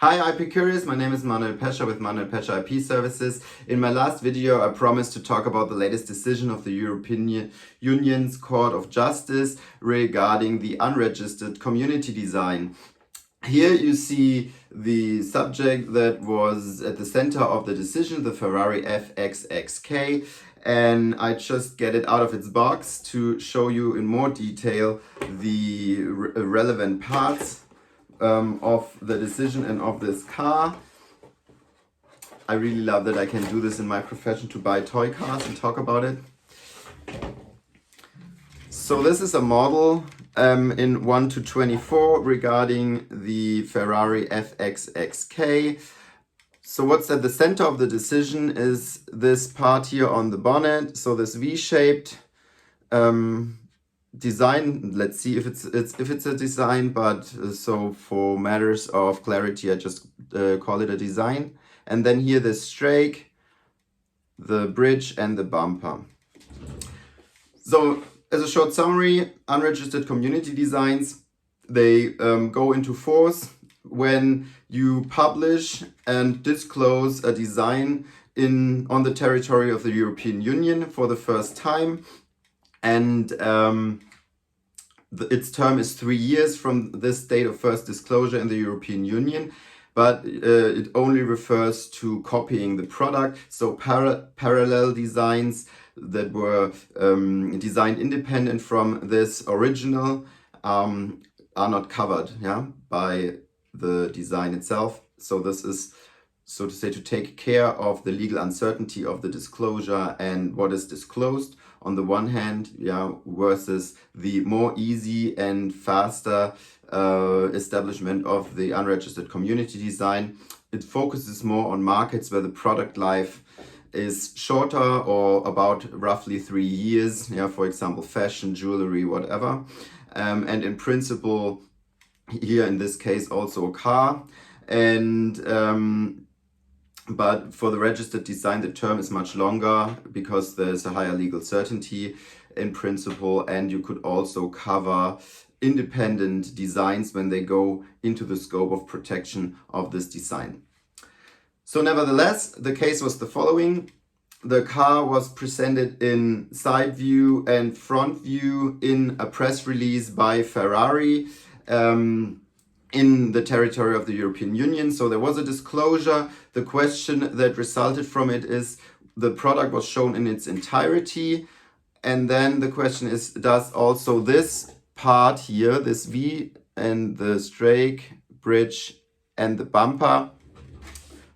Hi IP Curious, my name is Manuel Pescher with Manuel Pescher IP Services. In my last video I promised to talk about the latest decision of the European Union's Court of Justice regarding the unregistered community design. Here you see the subject that was at the center of the decision, the Ferrari FXXK, and I just get it out of its box to show you in more detail the relevant parts of the decision and of this car. I really love that I can do this in my profession, to buy toy cars and talk about it. So this is a model in 1-24 regarding the Ferrari FXXK. So what's at the center of the decision is this part here on the bonnet. So this V-shaped design. Let's see if it's a design, but so for matters of clarity I just call it a design. And then here the strake, the bridge and the bumper. So as a short summary, unregistered community designs, they go into force when you publish and disclose a design on the territory of the European Union for the first time. And its term is 3 years from this date of first disclosure in the European Union, but it only refers to copying the product. So parallel designs that were designed independent from this original are not covered by the design itself. So this is, so to say, to take care of the legal uncertainty of the disclosure and what is disclosed on the one hand, versus the more easy and faster establishment of the unregistered community design. It focuses more on markets where the product life is shorter or about roughly 3 years, for example, fashion, jewelry, whatever. And in principle, here in this case also a car. And but for the registered design, the term is much longer because there's a higher legal certainty in principle, and you could also cover independent designs when they go into the scope of protection of this design. So nevertheless, the case was the following. The car was presented in side view and front view in a press release by Ferrari in the territory of the European Union. So there was a disclosure. The question that resulted from it is the product was shown in its entirety. And then the question is, does also this part here, this V and the strake, bridge and the bumper,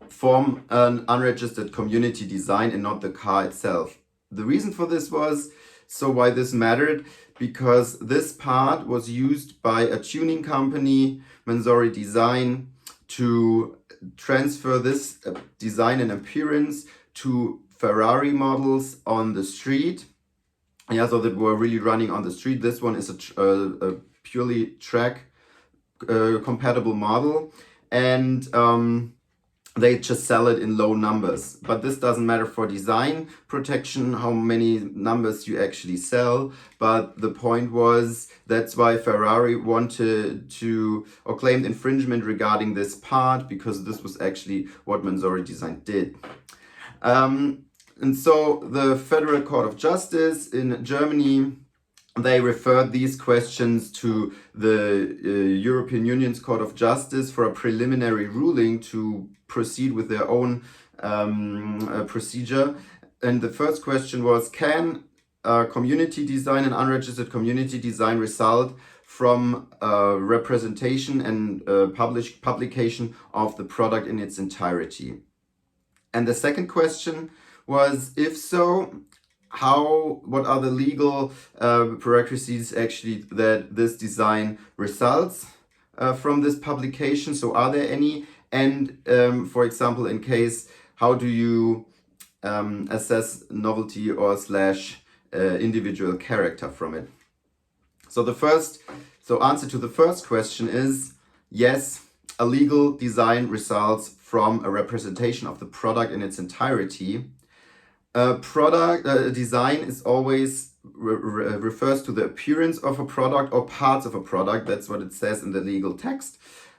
form an unregistered community design and not the car itself? The reason for this was, so why this mattered, because this part was used by a tuning company, Manzori Design, to transfer this design and appearance to Ferrari models on the street. So that were really running on the street. This one is a purely track compatible model, and they just sell it in low numbers. But this doesn't matter for design protection, how many numbers you actually sell. But the point was, that's why Ferrari wanted to, or claimed infringement regarding this part, because this was actually what Manzori Design did. And so the Federal Court of Justice in Germany, they referred these questions to the European Union's Court of Justice for a preliminary ruling to proceed with their own procedure. And the first question was, can community design and unregistered community design result from representation and publication of the product in its entirety? And the second question was, if so, what are the legal prerequisites actually that this design results from this publication? So are there any? And for example, in case, how do you assess novelty or / individual character from it? So answer to the first question is yes, a legal design results from a representation of the product in its entirety. Design is always refers to the appearance of a product or parts of a product. That's what it says in the legal text.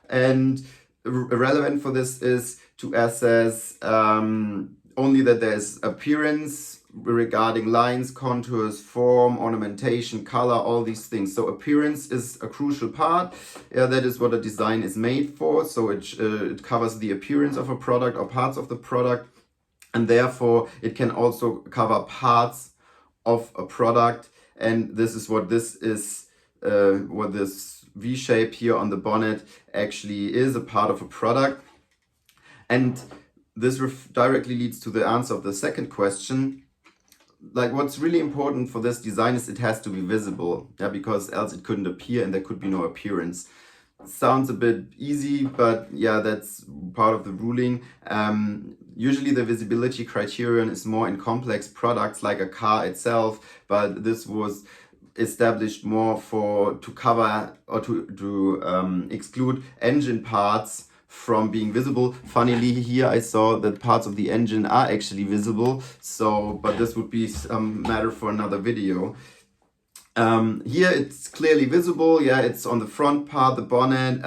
And relevant for this is to assess only that there's appearance regarding lines, contours, form, ornamentation, color, all these things. So appearance is a crucial part. Yeah, that is what a design is made for. So it covers the appearance of a product or parts of the product, and therefore it can also cover parts of a product. And this is what this is, what this V shape here on the bonnet actually is, a part of a product. And this directly leads to the answer of the second question. Like, what's really important for this design is it has to be visible, yeah, because else it couldn't appear and there could be no appearance. Sounds a bit easy, but yeah, that's part of the ruling. Usually the visibility criterion is more in complex products like a car itself, but this was established more to cover or to exclude engine parts from being visible. Funnily, here I saw that parts of the engine are actually visible, so but this would be some matter for another video. Here it's clearly visible, yeah, it's on the front part, the bonnet.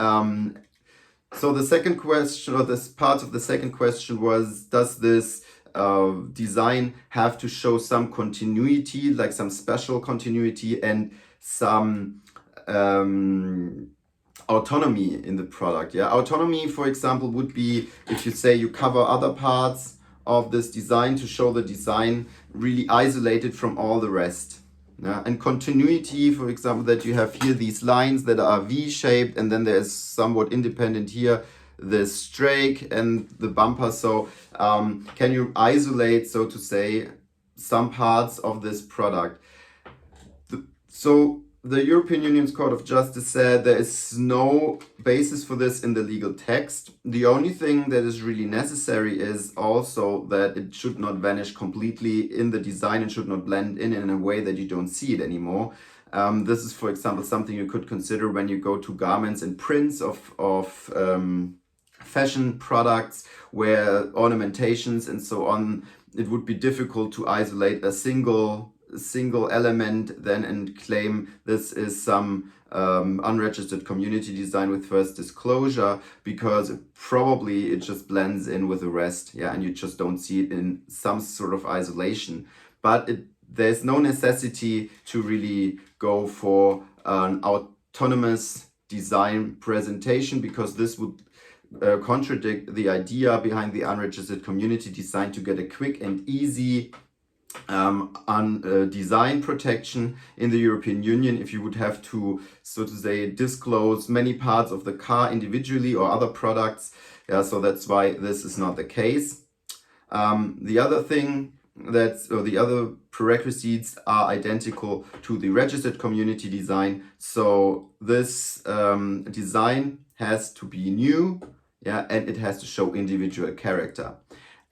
So the second question, or this part of the second question was, does this design have to show some continuity, like some special continuity and some autonomy in the product? Yeah, autonomy, for example, would be if you say you cover other parts of this design to show the design really isolated from all the rest. Yeah, and continuity, for example, that you have here these lines that are V-shaped, and then there's somewhat independent here the strake and the bumper. So can you isolate, so to say, some parts of this product? So the European Union's Court of Justice said there is no basis for this in the legal text. The only thing that is really necessary is also that it should not vanish completely in the design and should not blend in a way that you don't see it anymore. This is, for example, something you could consider when you go to garments and prints of fashion products where ornamentations and so on, it would be difficult to isolate a single element then and claim this is some unregistered community design with first disclosure, because probably it just blends in with the rest, yeah, and you just don't see it in some sort of isolation. But there's no necessity to really go for an autonomous design presentation, because this would contradict the idea behind the unregistered community design to get a quick and easy on design protection in the European Union. If you would have to, so to say, disclose many parts of the car individually or other products, yeah, so that's why this is not the case. The other thing the other prerequisites are identical to the registered community design. So this design has to be new, yeah, and it has to show individual character.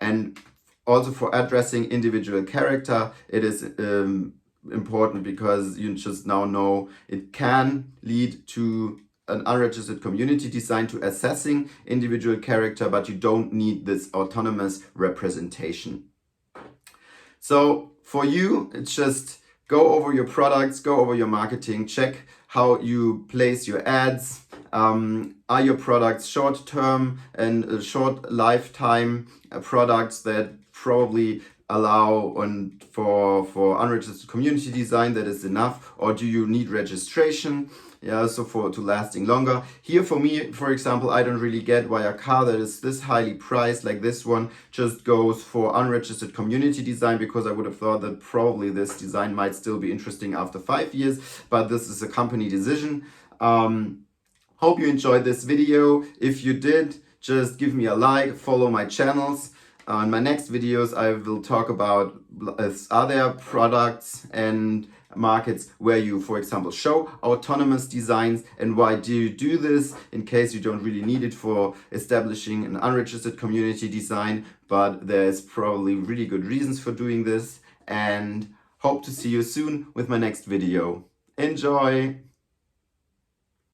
And also for addressing individual character, it is important because you just now know it can lead to an unregistered community design to assessing individual character, but you don't need this autonomous representation. So for you, it's just go over your products, go over your marketing, check how you place your ads. Are your products short-term and short lifetime products that probably allow for unregistered community design that is enough, or do you need registration? Yeah, so to lasting longer. Here for me, for example, I don't really get why a car that is this highly priced like this one just goes for unregistered community design, because I would have thought that probably this design might still be interesting after 5 years, but this is a company decision. Hope you enjoyed this video. If you did, just give me a like, follow my channels. In my next videos, I will talk about are there products and markets where you, for example, show autonomous designs, and why do you do this in case you don't really need it for establishing an unregistered community design, but there's probably really good reasons for doing this. And hope to see you soon with my next video. Enjoy!